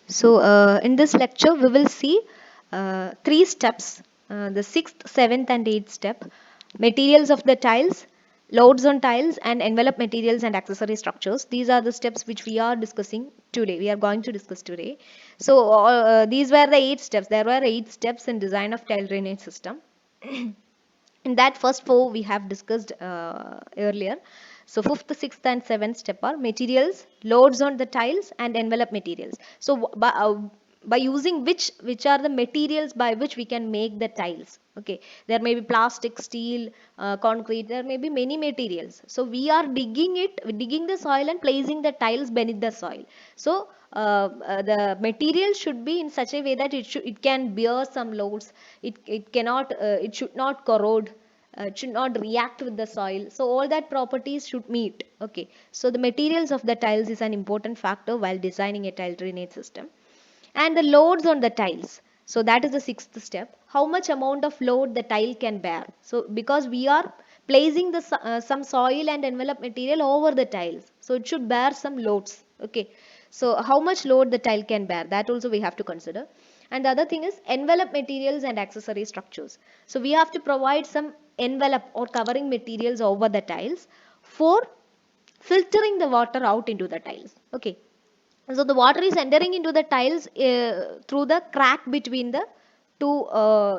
So in this lecture we will see three steps, the sixth, seventh and eighth step: materials of the tiles, loads on tiles, and envelope materials and accessory structures. These are the steps which we are discussing today. We are going to discuss today. So these were the 8 steps. There were 8 steps in design of tile drainage system. In that first four we have discussed earlier. So fifth, sixth and seventh step are materials, loads on the tiles and envelope materials. So by using which are the materials by which we can make the tiles. Okay, there may be plastic, steel, concrete, there may be many materials. So we are digging the soil and placing the tiles beneath the soil. So the material should be in such a way that it can bear some loads. It cannot it should not corrode, it should not react with the soil. So all that properties should meet. Okay, so the materials of the tiles is an important factor while designing a tile drainage system. And the loads on the tiles, so that is the sixth step: how much amount of load the tile can bear. So because we are placing some soil and envelope material over the tiles, so it should bear some loads. Okay, so how much load the tile can bear, that also we have to consider. And the other thing is envelope materials and accessory structures. So we have to provide some envelope or covering materials over the tiles for filtering the water out into the tiles. Okay, so the water is entering into the tiles through the crack between the two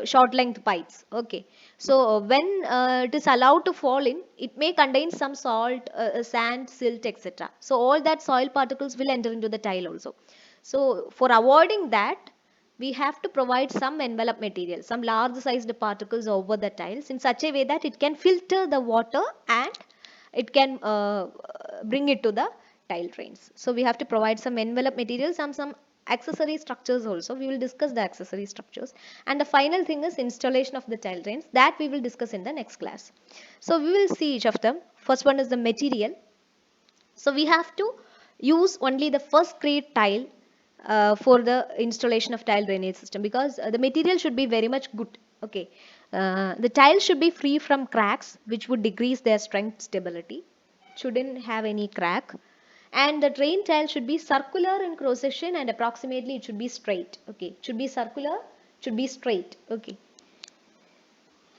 short length pipes. Okay, so when it is allowed to fall in, it may contain some salt, sand, silt, etc. So all that soil particles will enter into the tile also. So for avoiding that, we have to provide some envelope material, some large sized particles over the tiles in such a way that it can filter the water and it can bring it to the tile drains. So we have to provide some envelope materials and some accessory structures also. We will discuss the accessory structures. And the final thing is installation of the tile drains, that we will discuss in the next class. So we will see each of them. First one is the material. So we have to use only the first grade tile for the installation of tile drainage system, because the material should be very much good. Okay, the tile should be free from cracks which would decrease their strength stability. Shouldn't have any crack. And the drain tile should be circular in cross section and approximately it should be straight. Okay, it should be circular, should be straight. Okay,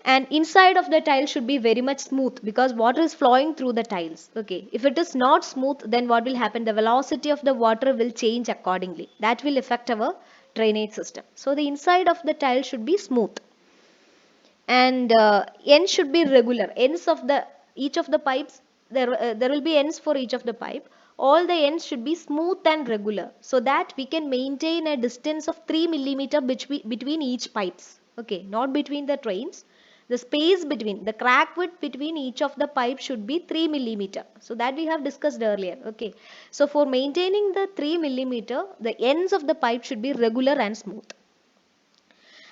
and inside of the tile should be very much smooth because water is flowing through the tiles. Okay, if it is not smooth, then what will happen, the velocity of the water will change accordingly. That will affect our drainage system. So the inside of the tile should be smooth. And ends should be regular. Ends of the each of the pipes, there will be ends for each of the pipe. All the ends should be smooth and regular so that we can maintain a distance of 3 millimeter between each pipes. Okay, not between the trains. The space between the crack width between each of the pipes should be 3 millimeter. So that we have discussed earlier. Okay, so for maintaining the 3 millimeter, the ends of the pipe should be regular and smooth.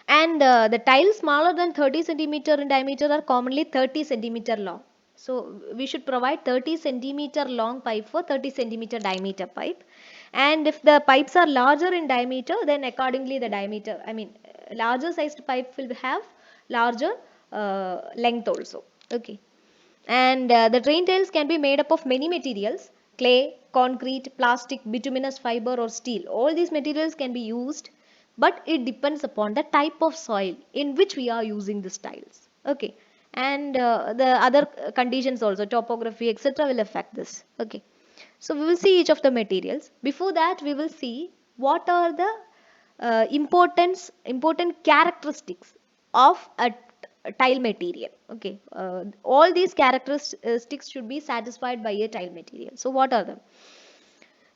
And the tiles smaller than 30 centimeter in diameter are commonly 30 centimeter long. So we should provide 30 centimeter long pipe for 30 centimeter diameter pipe. And if the pipes are larger in diameter, then accordingly the diameter, larger sized pipe will have larger length also. Okay, and the drain tiles can be made up of many materials: clay, concrete, plastic, bituminous fiber or steel. All these materials can be used, but it depends upon the type of soil in which we are using these tiles. Okay, and the other conditions also, topography, etc., will affect this. Okay, so we will see each of the materials. Before that, we will see what are the important characteristics of a tile material. Okay, all these characteristics should be satisfied by a tile material. So what are them?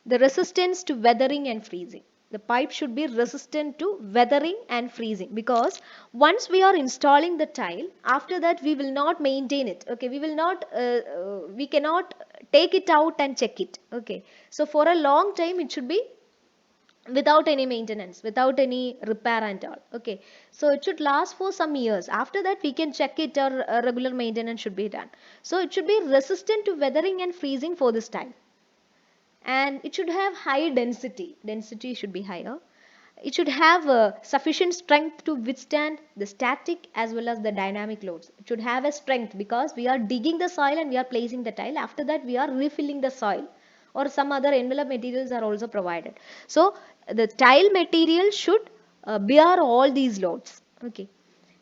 The resistance to weathering and freezing. The pipe should be resistant to weathering and freezing, because once we are installing the tile, after that we will not maintain it. Okay, we cannot take it out and check it. Okay, so for a long time it should be without any maintenance, without any repair and all. Okay, so it should last for some years. After that we can check it, or regular maintenance should be done. So it should be resistant to weathering and freezing for this tile. And it should have high density should be higher. It should have sufficient strength to withstand the static as well as the dynamic loads. It should have a strength because we are digging the soil and we are placing the tile. After that we are refilling the soil or some other envelope materials are also provided. So the tile material should bear all these loads. Okay,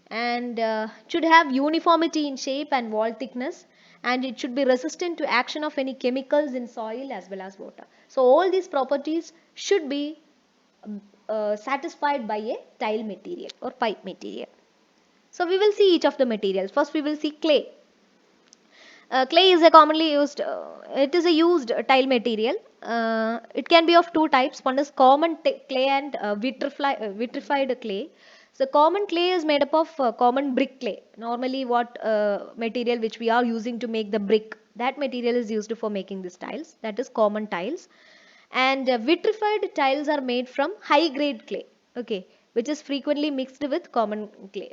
and should have uniformity in shape and wall thickness, and it should be resistant to action of any chemicals in soil as well as water. So all these properties should be satisfied by a tile material or pipe material. So we will see each of the materials. First we will see clay. Clay is a commonly used, it is a used tile material. It can be of two types. One is common clay and vitrified clay. So common clay is made up of common brick clay. Normally what material which we are using to make the brick, that material is used for making these tiles. That is common tiles. And vitrified tiles are made from high grade clay, okay, which is frequently mixed with common clay,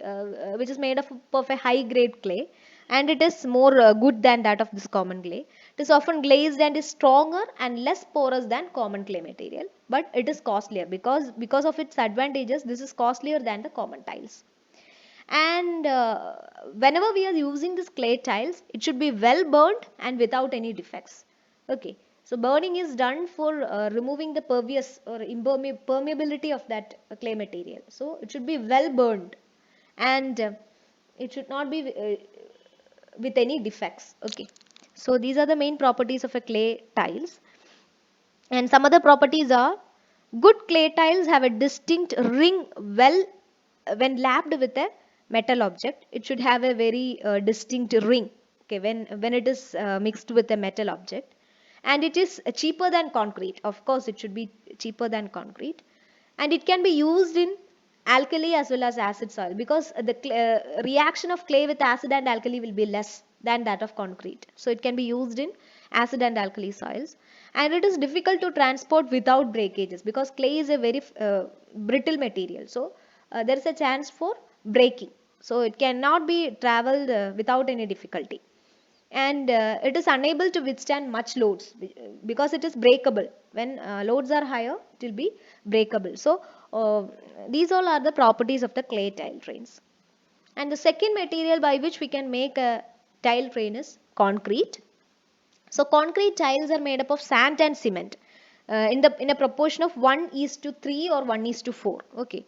which is made of a high grade clay, and it is more good than that of this common clay. It is often glazed and is stronger and less porous than common clay material, but it is costlier because of its advantages. This is costlier than the common tiles. And whenever we are using this clay tiles, it should be well burned and without any defects. Okay, so burning is done for removing the pervious or permeability of that clay material. So it should be well burned, and it should not be with any defects. Okay, so these are the main properties of a clay tiles. And some other properties are: good clay tiles have a distinct ring well when lapped with a metal object. It should have a very distinct ring, okay, when it is mixed with a metal object. And it is cheaper than concrete. Of course, it should be cheaper than concrete. And it can be used in alkali as well as acid soil, because the reaction of clay with acid and alkali will be less than that of concrete. So it can be used in acid and alkali soils. And it is difficult to transport without breakages, because clay is a very brittle material. So there is a chance for breaking. So it cannot be traveled without any difficulty. And it is unable to withstand much loads because it is breakable. When loads are higher, it will be breakable. So these all are the properties of the clay tile drains. And the second material by which we can make a tile drain is concrete. So concrete tiles are made up of sand and cement in a proportion of 1:3 or 1:4. Okay,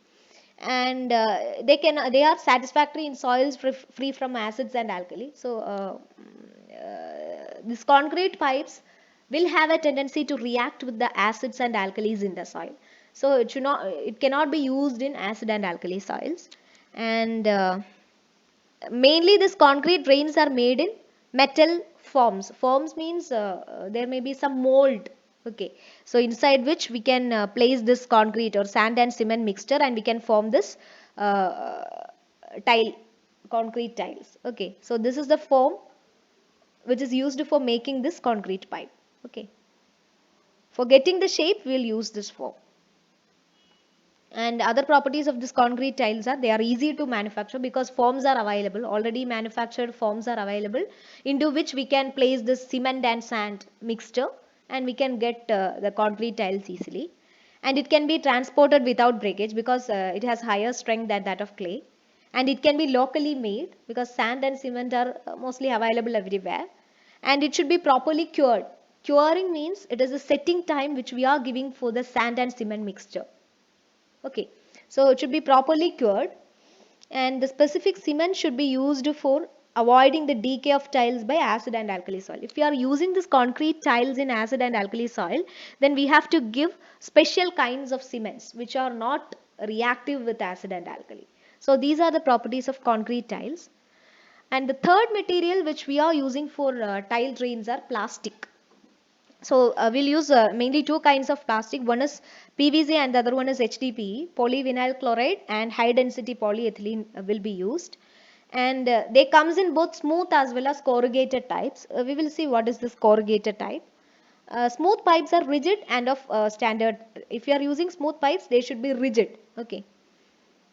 and they are satisfactory in soils free from acids and alkali. So these concrete pipes will have a tendency to react with the acids and alkalis in the soil. So it cannot be used in acid and alkali soils. And mainly these concrete drains are made in metal forms. Forms means there may be some mold. Okay, so inside which we can place this concrete or sand and cement mixture, and we can form this uh, tile, concrete tiles. Okay, so this is the form which is used for making this concrete pipe. Okay, for getting the shape we will use this form. And other properties of this concrete tiles are: they are easy to manufacture because forms are available, already manufactured forms are available, into which we can place this cement and sand mixture, and we can get the concrete tiles easily. And it can be transported without breakage because it has higher strength than that of clay. And it can be locally made because sand and cement are mostly available everywhere. And it should be properly cured. Curing means it is a setting time which we are giving for the sand and cement mixture. Okay, so it should be properly cured, and the specific cement should be used for avoiding the decay of tiles by acid and alkali soil. If you are using this concrete tiles in acid and alkali soil, then we have to give special kinds of cements which are not reactive with acid and alkali. So these are the properties of concrete tiles. And the third material which we are using for tile drains are plastic. So we'll use mainly two kinds of plastic. One is PVC and the other one is HDPE, polyvinyl chloride and high density polyethylene will be used. And they comes in both smooth as well as corrugated types. We will see what is this corrugated type. Smooth pipes are rigid and of standard. If you are using smooth pipes, they should be rigid. Okay,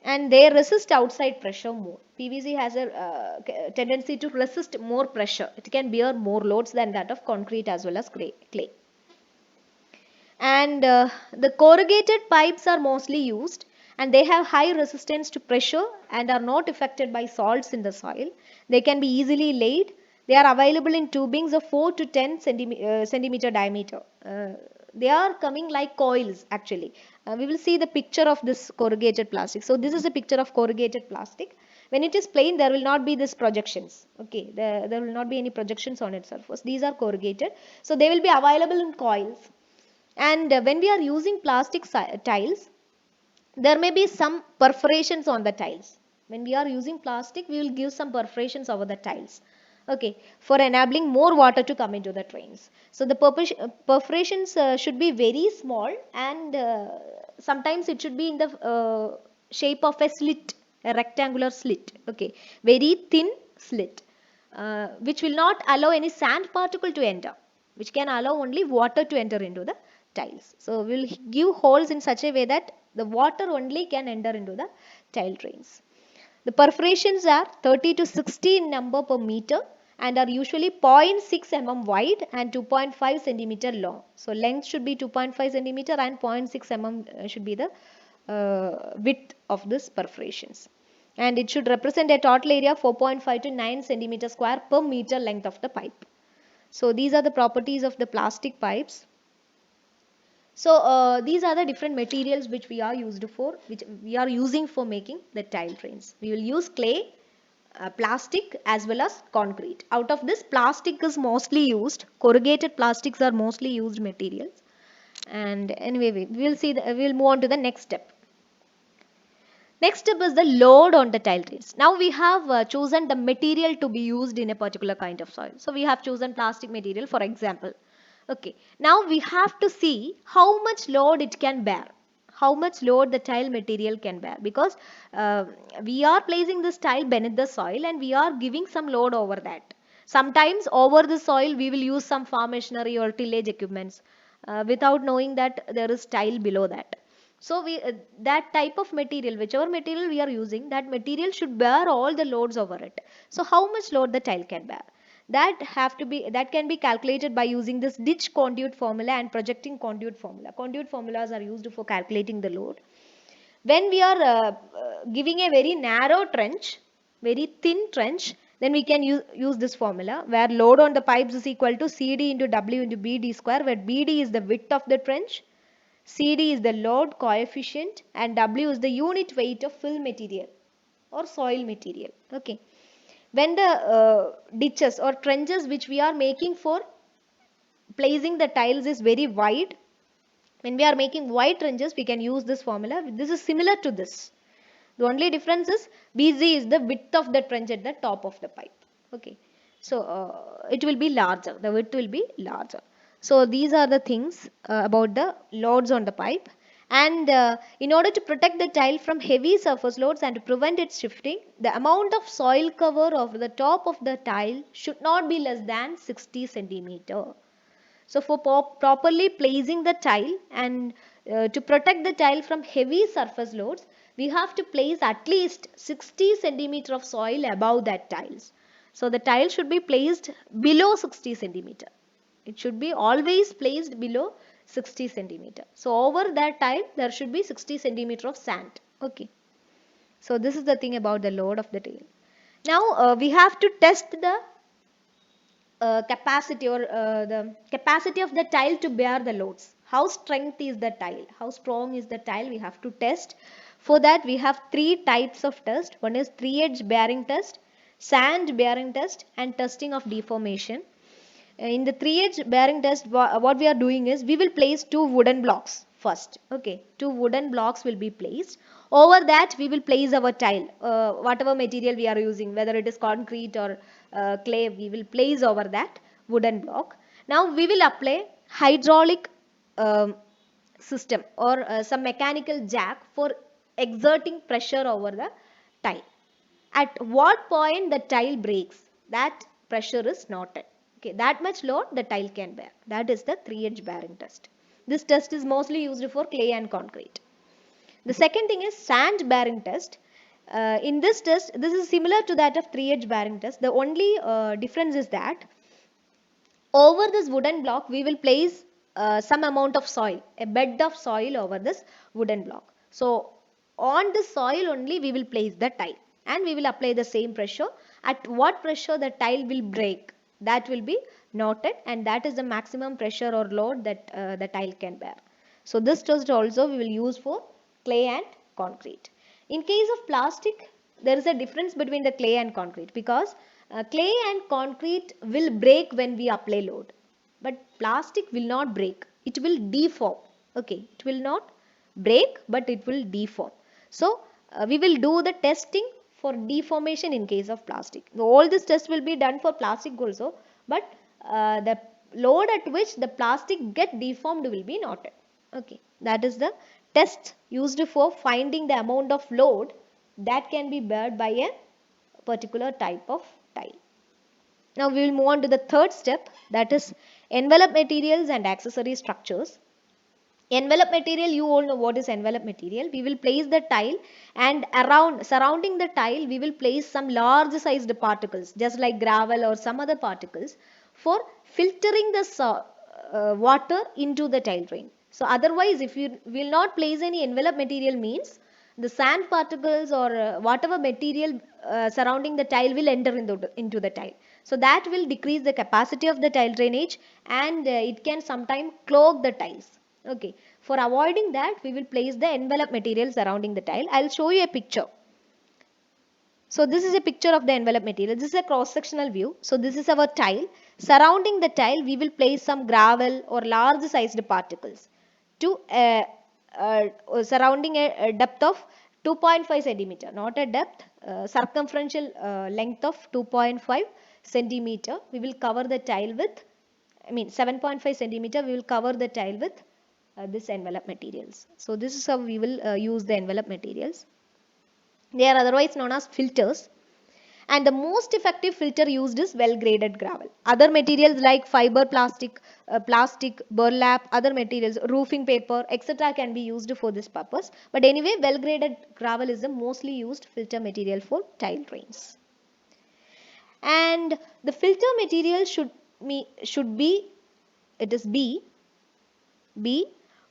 and they resist outside pressure more. PVC has a tendency to resist more pressure. It can bear more loads than that of concrete as well as clay. And the corrugated pipes are mostly used, and they have high resistance to pressure and are not affected by salts in the soil. They can be easily laid, They are available in tubings of 4 to 10 centimeter diameter. They are coming like coils actually. We will see the picture of this corrugated plastic. So this is a picture of corrugated plastic. When it is plain, there will not be this projections. Okay, there will not be any projections on its surface. These are corrugated. So they will be available in coils. And when we are using plastic tiles, there may be some perforations on the tiles. When we are using plastic, we will give some perforations over the tiles. Okay, for enabling more water to come into the drains. So the perforations should be very small, and sometimes it should be in the shape of a slit, a rectangular slit. Okay, very thin slit, which will not allow any sand particle to enter, which can allow only water to enter into the tiles. So we will give holes in such a way that the water only can enter into the tile drains. The perforations are 30 to 60 in number per meter and are usually 0.6 mm wide and 2.5 centimeter long. So length should be 2.5 centimeter and 0.6 mm should be the width of this perforations. And it should represent a total area 4.5 to 9 centimeter square per meter length of the pipe. So these are the properties of the plastic pipes. So these are the different materials which we are using for making the tile drains. We will use clay, plastic as well as concrete. Out of this, plastic is mostly used. Corrugated plastics are mostly used materials. And anyway, we will see. We will move on to the next step. Next step is the load on the tile drains. Now we have chosen the material to be used in a particular kind of soil. So we have chosen plastic material, for example. Okay, now we have to see how much load it can bear, how much load the tile material can bear, because we are placing this tile beneath the soil and we are giving some load over that. Sometimes over the soil we will use some farm machinery or tillage equipments without knowing that there is tile below that. So that type of material, whichever material we are using, that material should bear all the loads over it. So how much load the tile can bear? That can be calculated by using this ditch conduit formula and projecting conduit formula. Conduit formulas are used for calculating the load. When we are giving a very narrow trench, very thin trench, then we can use this formula where load on the pipes is equal to CD into W into BD square, where BD is the width of the trench, CD is the load coefficient, and W is the unit weight of fill material or soil material. Okay. When the ditches or trenches which we are making for placing the tiles is very wide, when we are making wide trenches, we can use this formula. This is similar to this. The only difference is BZ is the width of the trench at the top of the pipe. Okay. So it will be larger. The width will be larger. So these are the things about the loads on the pipe. And in order to protect the tile from heavy surface loads and to prevent its shifting, the amount of soil cover of the top of the tile should not be less than 60 centimeter. So for properly placing the tile and to protect the tile from heavy surface loads, we have to place at least 60 centimeter of soil above that tiles. So the tile should be placed below 60 centimeter. It should be always placed below 60 centimeter. So over that tile there should be 60 centimeter of sand. Okay. So this is the thing about the load of the tile. Now we have to test the capacity or the capacity of the tile to bear the loads. How strength is the tile? How strong is the tile? We have to test. For that we have three types of test. One is 3-edge bearing test, sand bearing test, and testing of deformation. In the 3-edge bearing test, what we are doing is we will place two wooden blocks first. Okay, two wooden blocks will be placed. Over that we will place our tile, whatever material we are using, whether it is concrete or clay, we will place over that wooden block. Now we will apply hydraulic system or some mechanical jack for exerting pressure over the tile. At what point the tile breaks, that pressure is noted. Okay, that much load the tile can bear. That is the 3-edge bearing test. This test is mostly used for clay and concrete. The second thing is sand bearing test. In this test, this is similar to that of 3-edge bearing test. The only difference is that over this wooden block we will place some amount of soil, a bed of soil over this wooden block. So on this soil only we will place the tile and we will apply the same pressure. At what pressure the tile will break, that will be noted, and that is the maximum pressure or load that the tile can bear. So this test also we will use for clay and concrete. In case of plastic, there is a difference between the clay and concrete, because clay and concrete will break when we apply load, but plastic will not break, it will deform. Okay, it will not break, but it will deform. So we will do the testing for deformation in case of plastic. All this test will be done for plastic also, but the load at which the plastic get deformed will be noted. Okay, that is the test used for finding the amount of load that can be borne by a particular type of tile. Now we will move on to the third step, that is envelope materials and accessory structures. Envelope material, you all know what is envelope material. We will place the tile, and around surrounding the tile we will place some large sized particles just like gravel or some other particles for filtering the water into the tile drain. So otherwise, if you will not place any envelope material, means the sand particles or whatever material surrounding the tile will enter into the tile. So that will decrease the capacity of the tile drainage, and it can sometimes clog the tiles. Okay, for avoiding that, we will place the envelope material surrounding the tile. I will show you a picture. So this is a picture of the envelope material. This is a cross-sectional view. So this is our tile. Surrounding the tile, we will place some gravel or large sized particles to surrounding a depth of 2.5 centimeter, not a depth, circumferential length of 2.5 centimeter. We will cover the tile with, 7.5 centimeter, we will cover the tile with this envelope materials. So this is how we will use the envelope materials. They are otherwise known as filters, and the most effective filter used is well graded gravel. Other materials like fiber plastic, burlap, other materials, roofing paper, etc. can be used for this purpose. But anyway, well graded gravel is the mostly used filter material for tile drains. And the filter material should be, it is be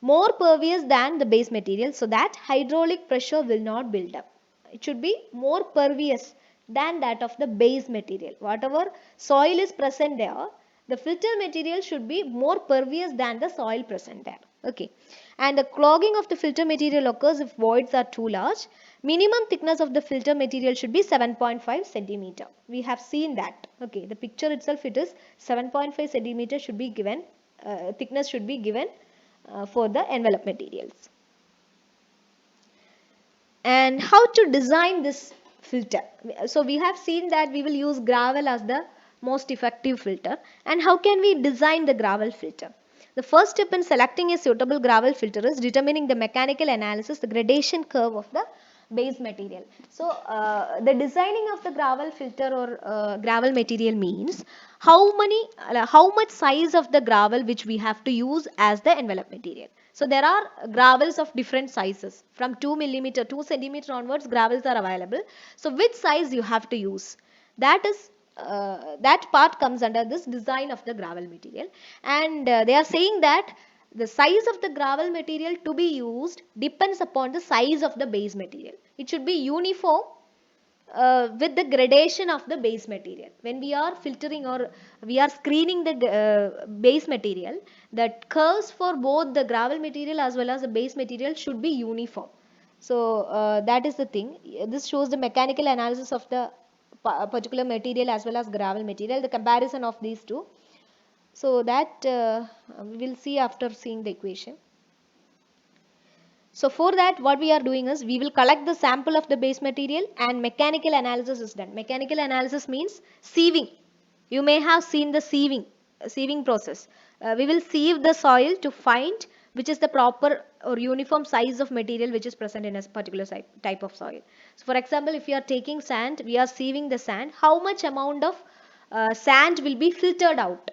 more pervious than the base material, so that hydraulic pressure will not build up. It should be more pervious than that of the base material. Whatever soil is present there, the filter material should be more pervious than the soil present there. Okay, and the clogging of the filter material occurs if voids are too large. Minimum thickness of the filter material should be 7.5 centimeter. We have seen that. Okay, the picture itself, it is 7.5 centimeter should be given, thickness should be given for the envelope materials. And how to design this filter? So we have seen that we will use gravel as the most effective filter, and how can we design the gravel filter? The first step in selecting a suitable gravel filter is determining the mechanical analysis, the gradation curve of the base material. So the designing of the gravel filter or gravel material means how much size of the gravel which we have to use as the envelope material. So there are gravels of different sizes, from 2 millimeter, 2 centimeter onwards gravels are available. So which size you have to use, that is that part comes under this design of the gravel material. And they are saying that the size of the gravel material to be used depends upon the size of the base material. It should be uniform with the gradation of the base material. When we are filtering or we are screening the base material, the curves for both the gravel material as well as the base material should be uniform. So that is the thing. This shows the mechanical analysis of the particular material as well as gravel material, the comparison of these two. So that we will see after seeing the equation. So for that, what we are doing is we will collect the sample of the base material and mechanical analysis is done. Mechanical analysis means sieving. You may have seen the sieving process. We will sieve the soil to find which is the proper or uniform size of material which is present in a particular type of soil. So for example, if you are taking sand, we are sieving the sand, how much amount of sand will be filtered out?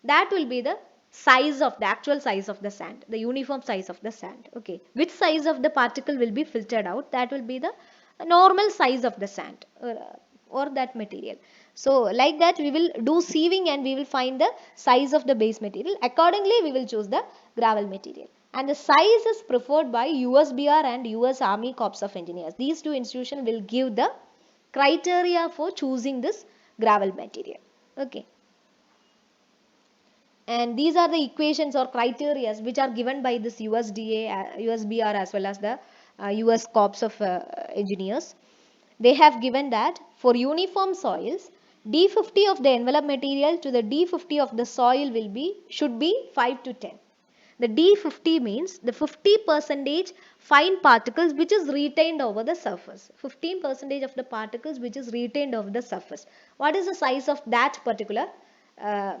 That will be the size of the actual size of the sand, the uniform size of the sand. Okay, which size of the particle will be filtered out, that will be the normal size of the sand or that material. So like that we will do sieving and we will find the size of the base material. Accordingly we will choose the gravel material, and the size is preferred by USBR and US Army Corps of Engineers. These two institutions will give the criteria for choosing this gravel material. Okay. And these are the equations or criteria which are given by this USDA, USBR, as well as the US Corps of Engineers. They have given that for uniform soils, D50 of the envelope material to the D50 of the soil should be 5 to 10. The D50 means the 50% fine particles which is retained over the surface. 15% of the particles which is retained over the surface. What is the size of that particular uh,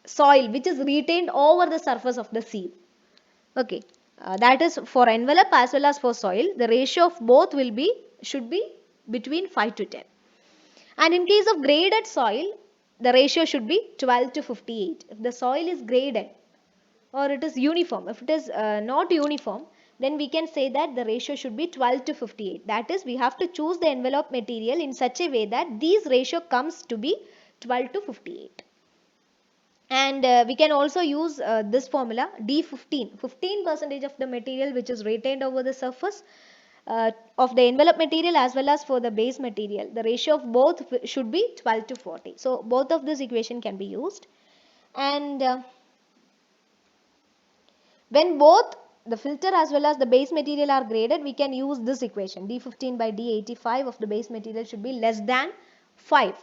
soil which is retained over the surface of the seed? Okay, that is for envelope as well as for soil. The ratio of both should be between 5 to 10. And in case of graded soil, the ratio should be 12 to 58. If the soil is graded or it is uniform, if it is not uniform, then we can say that the ratio should be 12 to 58. That is, we have to choose the envelope material in such a way that these ratio comes to be 12 to 58. And we can also use this formula D15. 15% of the material which is retained over the surface of the envelope material as well as for the base material. The ratio of both should be 12 to 40. So both of this equation can be used. And when both the filter as well as the base material are graded, we can use this equation. D15 by D85 of the base material should be less than 5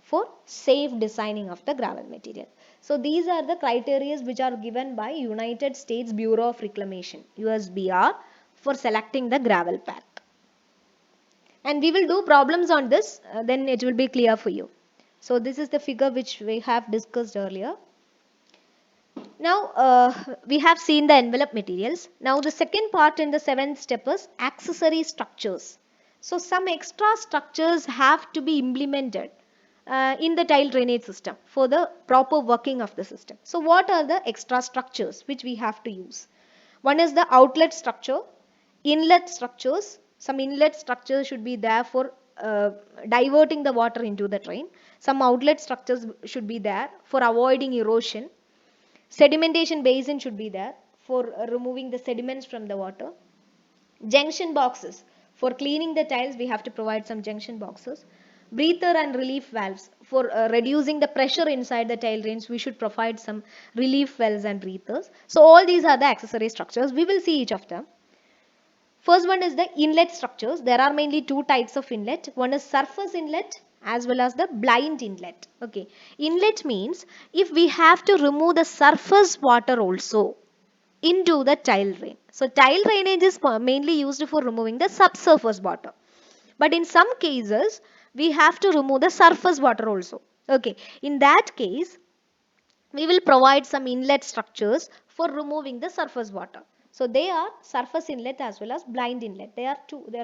for safe designing of the gravel material. So these are the criteria which are given by United States Bureau of Reclamation, USBR, for selecting the gravel pack. And we will do problems on this, then it will be clear for you. So this is the figure which we have discussed earlier. Now we have seen the envelope materials. Now the second part in the 7th step is accessory structures. So some extra structures have to be implemented in the tile drainage system for the proper working of the system. So what are the extra structures which we have to use? One is the outlet structure, inlet structures. Some inlet structures should be there for diverting the water into the drain. Some outlet structures should be there for avoiding erosion. Sedimentation basin should be there for removing the sediments from the water. Junction boxes. For cleaning the tiles, we have to provide some junction boxes. Breather and relief valves. For reducing the pressure inside the tile drains, we should provide some relief valves and breathers. So all these are the accessory structures. We will see each of them. First one is the inlet structures. There are mainly two types of inlet. One is surface inlet as well as the blind inlet. Okay. Inlet means if we have to remove the surface water also into the tile drain. So tile drainage is mainly used for removing the subsurface water. But in some cases, we have to remove the surface water also. Okay. In that case, we will provide some inlet structures for removing the surface water. So they are surface inlet as well as blind inlet. There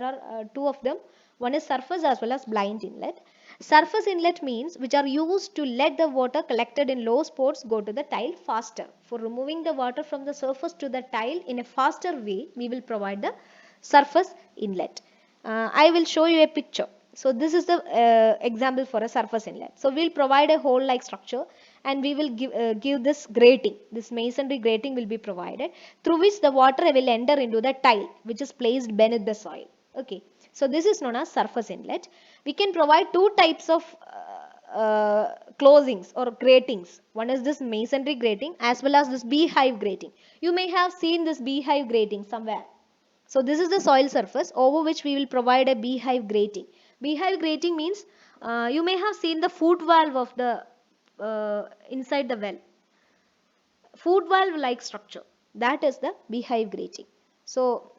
are two of them. One is surface as well as blind inlet. Surface inlet means which are used to let the water collected in low spots go to the tile faster. For removing the water from the surface to the tile in a faster way, we will provide the surface inlet. I will show you a picture. So this is the example for a surface inlet. So we will provide a hole like structure and we will give this grating. This masonry grating will be provided through which the water will enter into the tile which is placed beneath the soil. Okay. So this is known as surface inlet. We can provide two types of closings or gratings. One is this masonry grating as well as this beehive grating. You may have seen this beehive grating somewhere. So this is the soil surface over which we will provide a beehive grating. Beehive grating means you may have seen the foot valve of the inside the well. Foot valve like structure. That is the beehive grating. So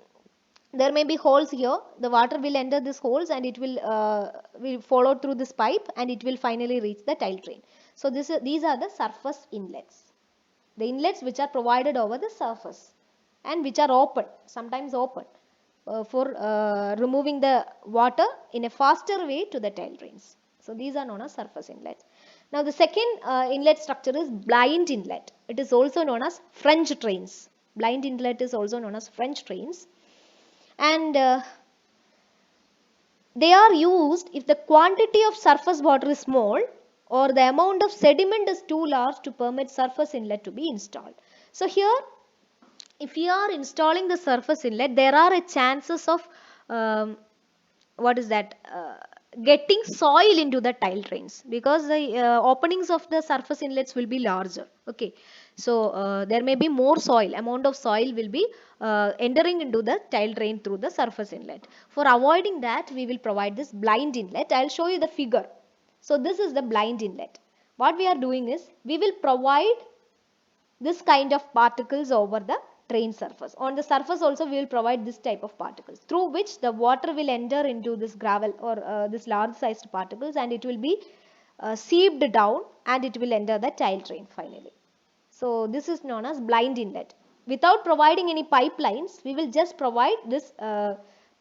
there may be holes here. The water will enter these holes and it will follow through this pipe and it will finally reach the tile drain. So these are the surface inlets. The inlets which are provided over the surface and which are open, sometimes open for removing the water in a faster way to the tile drains. So these are known as surface inlets. Now the second inlet structure is blind inlet. It is also known as French drains. Blind inlet is also known as French drains. And they are used if the quantity of surface water is small or the amount of sediment is too large to permit surface inlet to be installed. So here, if you are installing the surface inlet, there are a chances of getting soil into the tile drains, because the openings of the surface inlets will be larger. Okay, so there may be more soil, amount of soil will be entering into the tile drain through the surface inlet. For avoiding that, we will provide this blind inlet. I'll show you the figure. So this is the blind inlet. What we are doing is, we will provide this kind of particles over the drain surface. On the surface also we will provide this type of particles, through which the water will enter into this gravel or this large sized particles, and it will be seeped down and it will enter the tile drain finally. So this is known as blind inlet. Without providing any pipelines, we will just provide this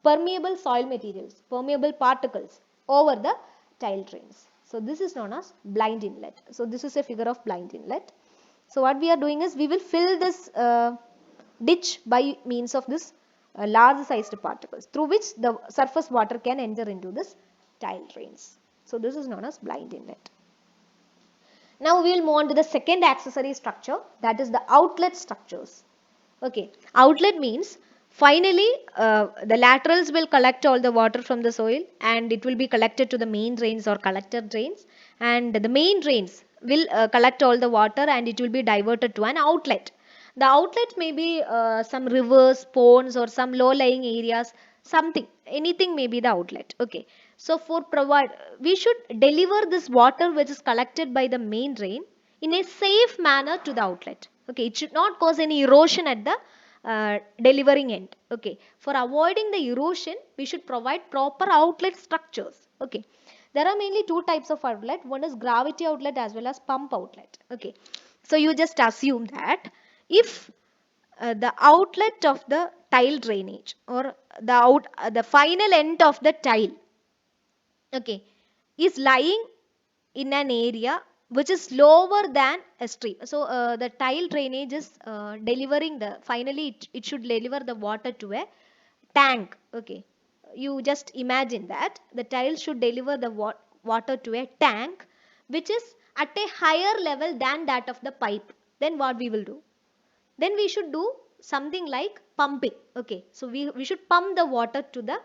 permeable soil materials, permeable particles over the tile drains. So this is known as blind inlet. So this is a figure of blind inlet. So what we are doing is, we will fill this ditch by means of this large sized particles, through which the surface water can enter into this tile drains. So this is known as blind inlet. Now we will move on to the second accessory structure, that is the outlet structures. Okay, outlet means finally the laterals will collect all the water from the soil and it will be collected to the main drains or collector drains, and the main drains will collect all the water and it will be diverted to an outlet. The outlet may be some rivers, ponds, or some low lying areas, something, anything may be the outlet. Okay, so for provide, we should deliver this water which is collected by the main drain in a safe manner to the outlet. Okay, it should not cause any erosion at the delivering end. Okay, for avoiding the erosion, we should provide proper outlet structures. Okay, there are mainly two types of outlet. One is gravity outlet as well as pump outlet. Okay, so you just assume that if the outlet of the tile drainage, or the final end of the tile, okay, is lying in an area which is lower than a stream. So the tile drainage is delivering the, finally it should deliver the water to a tank. Okay, you just imagine that the tile should deliver the water to a tank which is at a higher level than that of the pipe. Then what we will do? Then we should do something like pumping. Okay, so we should pump the water to the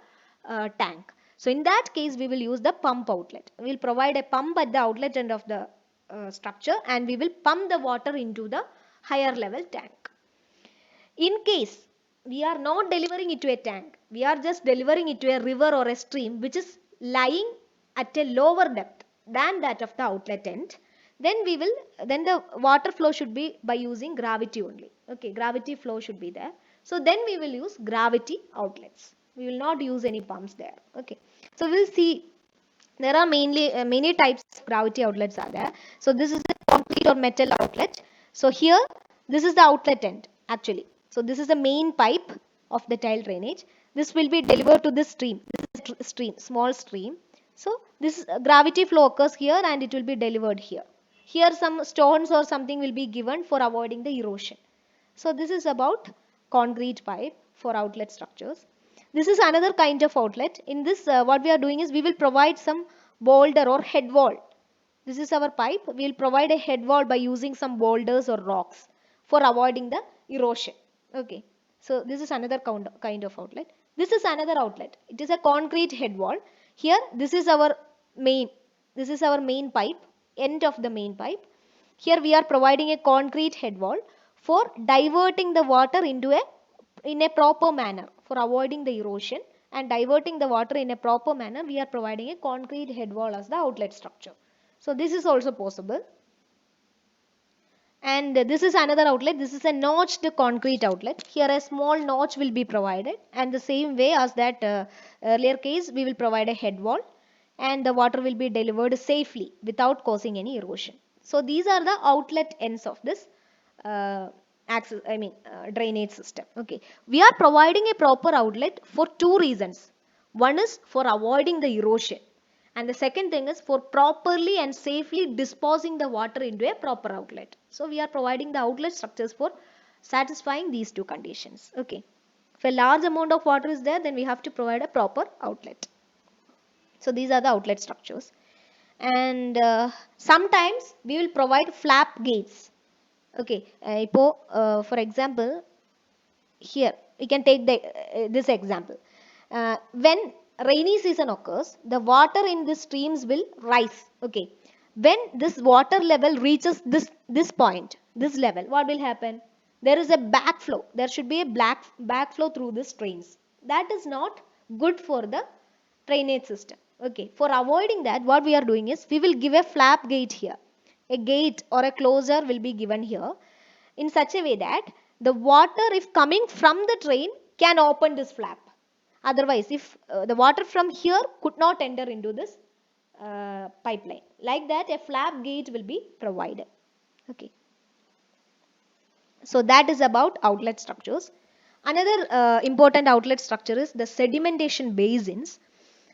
tank. So in that case, we will use the pump outlet. We will provide a pump at the outlet end of the structure, and we will pump the water into the higher level tank. In case we are not delivering it to a tank, we are just delivering it to a river or a stream which is lying at a lower depth than that of the outlet end, then we will, then the water flow should be by using gravity only. Okay, gravity flow should be there. So then we will use gravity outlets. We will not use any pumps there. Okay, so we'll see there are mainly many types of gravity outlets are there. So this is the concrete or metal outlet. So here this is the outlet end actually. So this is the main pipe of the tile drainage. This will be delivered to this stream. This is stream, small stream. So this gravity flow occurs here and it will be delivered here. Here some stones or something will be given for avoiding the erosion. So this is about concrete pipe for outlet structures. This is another kind of outlet. In this what we are doing is, we will provide some boulder or head wall. This is our pipe. We will provide a head wall by using some boulders or rocks for avoiding the erosion. Okay. So this is another kind of outlet. This is another outlet. It is a concrete head wall. Here this is our main, this is our main pipe, end of the main pipe. Here we are providing a concrete head wall for diverting the water into a, in a proper manner, for avoiding the erosion and diverting the water in a proper manner. We are providing a concrete head wall as the outlet structure. So this is also possible. And this is another outlet. This is a notched concrete outlet. Here a small notch will be provided, and the same way as that earlier case, we will provide a head wall and the water will be delivered safely without causing any erosion. So these are the outlet ends of this drainage system. Okay, we are providing a proper outlet for two reasons. One is for avoiding the erosion, and the second thing is for properly and safely disposing the water into a proper outlet. So we are providing the outlet structures for satisfying these two conditions. Okay, if a large amount of water is there, then we have to provide a proper outlet. So these are the outlet structures. And sometimes we will provide flap gates. Okay, for example, here we can take this example. When rainy season occurs, the water in the streams will rise. Okay. When this water level reaches this point, this level, what will happen? There is a backflow. There should be a backflow through the streams. That is not good for the drainage system. Okay. For avoiding that, what we are doing is we will give a flap gate here. A gate or a closure will be given here in such a way that the water, if coming from the drain, can open this flap. Otherwise, if the water from here could not enter into this pipeline, like that a flap gate will be provided. Okay. So that is about outlet structures. Another important outlet structure is the sedimentation basins.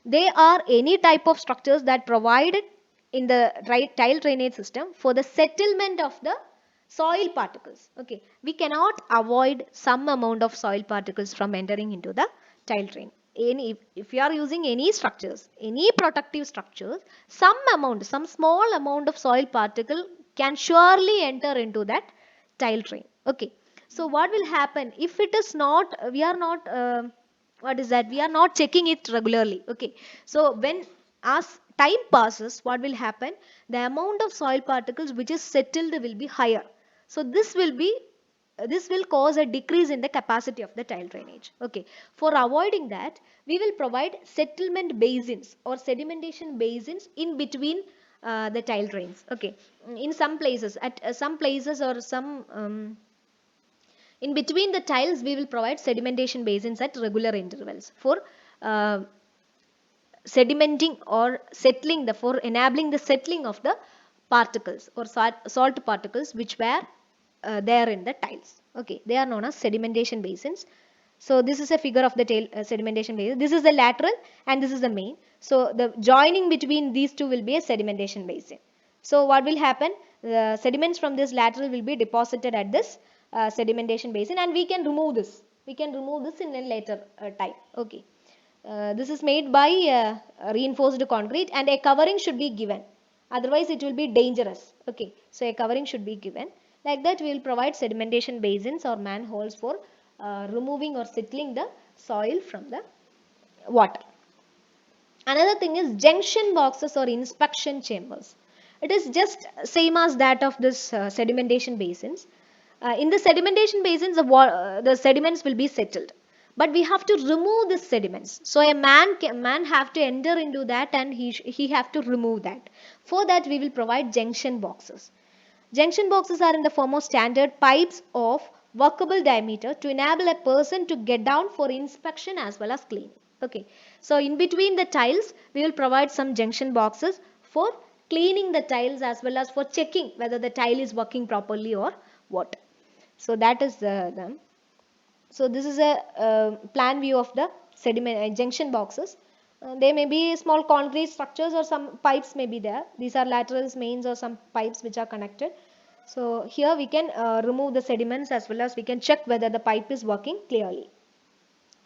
They are any type of structures that provided in the tile drainage system for the settlement of the soil particles. Okay, we cannot avoid some amount of soil particles from entering into the tile drain. If you are using any structures, any protective structures, some small amount of soil particle can surely enter into that tile drain. Okay, so what will happen if it is not, we are not, what is that? We are not checking it regularly. Okay, so when as time passes, what will happen? The amount of soil particles which is settled will be higher. So this will cause a decrease in the capacity of the tile drainage. Okay, for avoiding that, we will provide settlement basins or sedimentation basins in between the tile drains. Okay, in some places, at some places or some in between the tiles, we will provide sedimentation basins at regular intervals for uh, sedimenting or settling, for enabling the settling of the particles or salt particles which were there in the tiles. Okay, they are known as sedimentation basins. So this is a figure of the sedimentation basin. This is the lateral and this is the main. So the joining between these two will be a sedimentation basin. So what will happen? The sediments from this lateral will be deposited at this sedimentation basin, and we can remove this. We can remove this in a later time. Okay. This is made by reinforced concrete, and a covering should be given. Otherwise, it will be dangerous. Okay. So a covering should be given. Like that, we will provide sedimentation basins or manholes for removing or settling the soil from the water. Another thing is junction boxes or inspection chambers. It is just same as that of this sedimentation basins. In the sedimentation basins, the sediments will be settled, but we have to remove the sediments. So a man have to enter into that, and he have to remove that. For that, we will provide junction boxes. Junction boxes are in the form of standard pipes of workable diameter to enable a person to get down for inspection as well as cleaning. Okay, so in between the tiles, we will provide some junction boxes for cleaning the tiles as well as for checking whether the tile is working properly or what. So that is them. So this is a plan view of the sediment junction boxes. They may be small concrete structures or some pipes may be there. These are laterals, mains, or some pipes which are connected. So here we can remove the sediments as well as we can check whether the pipe is working clearly.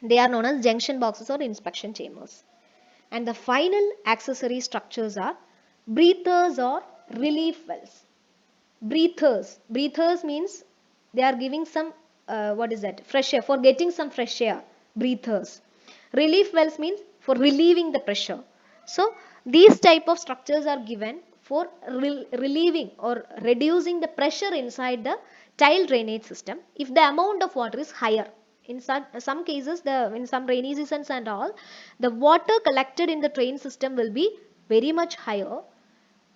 They are known as junction boxes or inspection chambers. And the final accessory structures are breathers or relief wells. Breathers means they are giving some what is that, fresh air, for getting some fresh air. Breathers. Relief wells means for relieving the pressure. So these type of structures are given for relieving or reducing the pressure inside the tile drainage system if the amount of water is higher. In some cases, in some rainy seasons and all, the water collected in the drain system will be very much higher,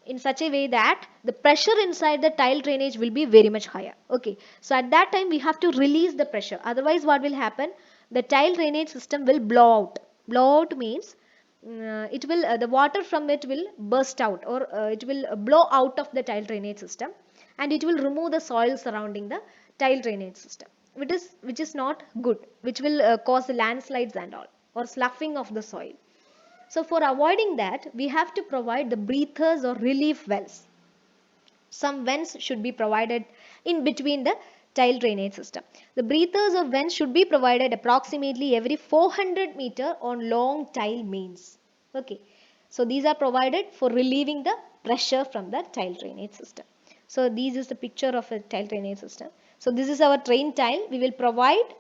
in such a way that the pressure inside the tile drainage will be very much higher. Okay, so at that time we have to release the pressure. Otherwise, what will happen? The tile drainage system will blow out. Blow out means it will the water from it will burst out, or it will blow out of the tile drainage system, and it will remove the soil surrounding the tile drainage system, which is not good, which will cause landslides and all, or sloughing of the soil. So for avoiding that, we have to provide the breathers or relief wells. Some vents should be provided in between the tile drainage system. The breathers or vents should be provided approximately every 400 meter on long tile mains. Okay, so these are provided for relieving the pressure from the tile drainage system. So this is the picture of a tile drainage system. So this is our drain tile. We will provide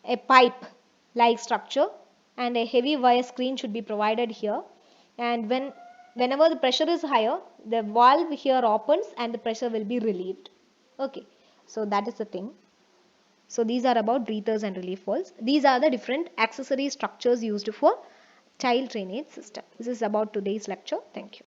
a pipe like structure, and a heavy wire screen should be provided here. And whenever the pressure is higher, the valve here opens and the pressure will be relieved. Okay, so that is the thing. So these are about breathers and relief valves. These are the different accessory structures used for tile drainage system. This is about today's lecture. Thank you.